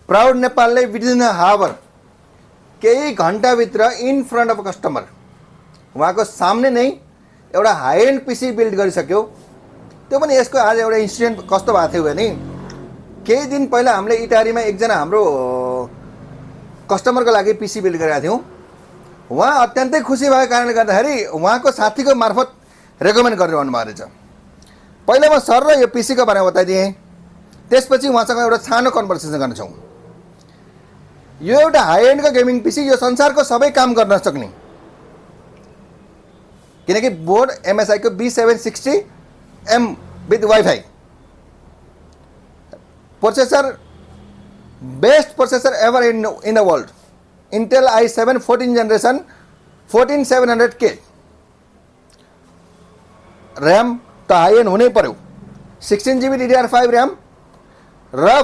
Proud नेपालले within a हावर केही घन्टाभित्र इन फ्रन्ट अफ कस्टमर उहाँको सामने नै एउटा हाई एन्ड पिसी बिल्ड गरिसक्यो। त्यो पनि यसको आज एउटा इन्सिडेन्ट कस्तो भएको थियो भने केही दिन पहिला हामीले इटारीमा एकजना हाम्रो कस्टमरको लागि पिसी बिल्ड गरेका थियौँ। उहाँ अत्यन्तै खुसी भएको कारणले गर्दाखेरि उहाँको साथीको मार्फत रेकमेन्ड गरेर भन्नुभएको रहेछ। पहिला म सर र यो पिसीको बारेमा बताइदिएँ, त्यसपछि उहाँसँग एउटा सानो कन्भर्सेसन गर्नेछौँ। यो एउटा हाई एन्डको गेमिङ पिसी, यो संसारको सबै काम गर्न सक्ने, किनकि बोर्ड एमएसआईको B760M with WiFi, processor best processor ever in the world, Intel i7 14 generation 14700K, RAM त हाई एन्ड हुनै पर्यो, 16GB DDR5 ऱ्याम र